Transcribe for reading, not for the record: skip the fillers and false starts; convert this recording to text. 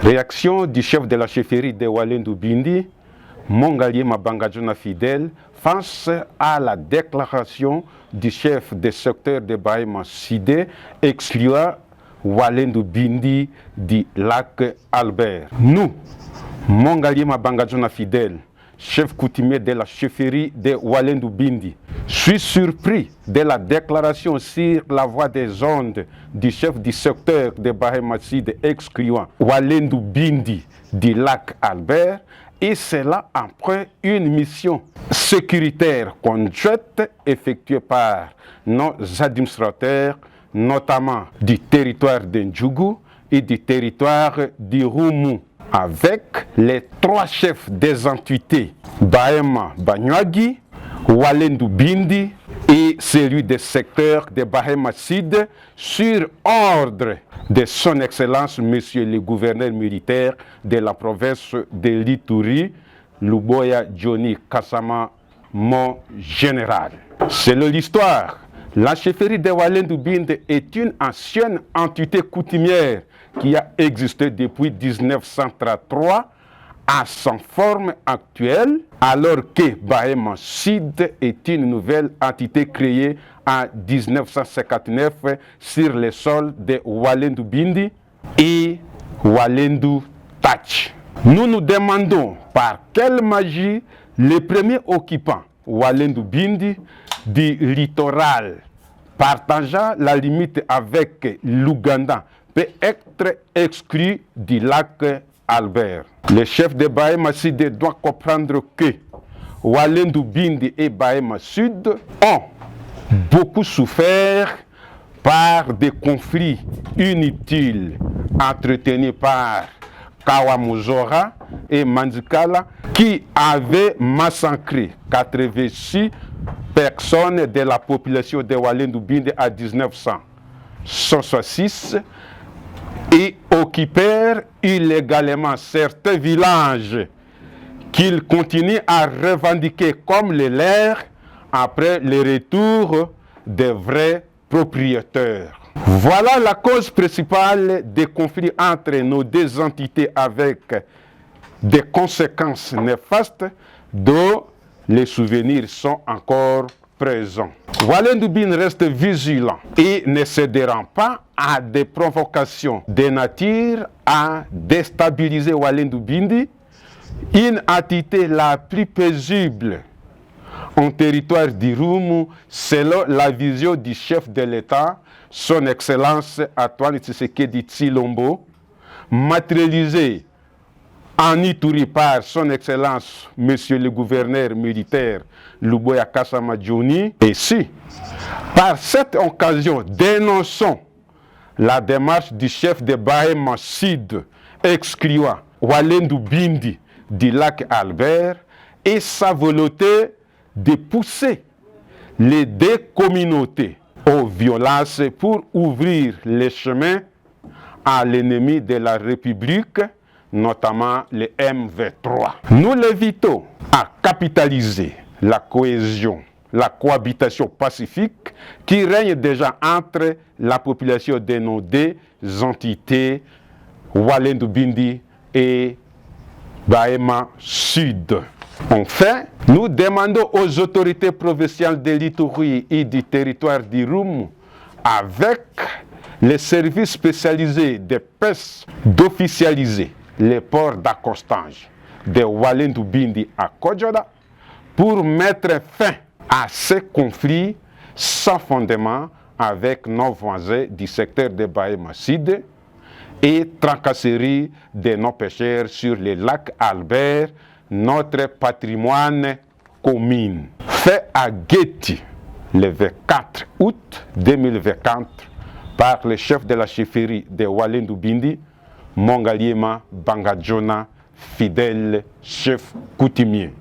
Réaction du chef de la chefferie de Walendu Bindi, Mongaliema Bangajona Fidèle, face à la déclaration du chef du secteur de Bahema Sidé excluant Walendu Bindi du lac Albert. Nous, Mongaliema Bangajona Fidèle, chef coutumier de la chefferie de Walendu Bindi, suis surpris de la déclaration sur la voie des ondes du chef du secteur de Bahema Sidé excluant Walendu Bindi du lac Albert, et cela après une mission sécuritaire conjointe effectuée par nos administrateurs, notamment du territoire de Ndjougou et du territoire d'Irumu, avec les 3 chefs des entités Bahema Banyuagi, Walendu Bindi et celui des secteurs de Bahema Sidé sur ordre de son Excellence Monsieur le gouverneur militaire de la province de l'Ituri, Luboya Johnny Kassama, mon général. Selon l'histoire, la chefferie de Walendu Bindi est une ancienne entité coutumière qui a existé depuis 1933 à son forme actuelle, alors que Bahema Sidé est une nouvelle entité créée en 1959 sur le sol de Walendu Bindi et Walendu Tach. Nous nous demandons par quelle magie les premiers occupants Walendu Bindi du littoral partageant la limite avec l'Ouganda peut être exclu du lac Albert. Le chef de Bahema Sidé doit comprendre que Walendu Bindi et Bahema Sud ont beaucoup souffert par des conflits inutiles entretenus par Kawamuzora et Manzikala qui avaient massacré 86 personnes de la population de Walendu Bindi en 1966 et occupèrent illégalement certains villages qu'ils continuent à revendiquer comme les leurs après le retour des vrais propriétaires. Voilà la cause principale des conflits entre nos deux entités avec des conséquences néfastes dont les souvenirs sont encore présents. Walendu Bindi reste vigilant et ne cédera pas à des provocations de nature à déstabiliser Walendu Bindi, une entité la plus paisible en territoire d'Irumu selon la vision du chef de l'État, son Excellence Antoine Tshisekedi Tshilombo, matérialisée en Ituri par son Excellence Monsieur le gouverneur militaire Luboya Kassama Johnny. Et si, par cette occasion, dénonçons la démarche du chef de Bahema Sidé excluant Walendu Bindi du lac Albert et sa volonté de pousser les deux communautés aux violences pour ouvrir les chemins à l'ennemi de la République, notamment le MV3. Nous l'invitons à capitaliser la cohésion, la cohabitation pacifique qui règne déjà entre la population de nos deux entités, Walendu Bindi et Bahema Sud. Enfin, nous demandons aux autorités provinciales de l'Ituri et du territoire d'Irumu, avec les services spécialisés de pêche, d'officialiser les ports d'accostage de Walendu Bindi à Kodjoda pour mettre fin à ces conflits sans fondement avec nos voisins du secteur de Bahema Sidé et tracasserie de nos pêcheurs sur le lac Albert, notre patrimoine commun. Fait à Guéti le 24 août 2024 par le chef de la chefferie de Walendu Bindi, Mongaliema Bangajona Fidèle, chef coutumier.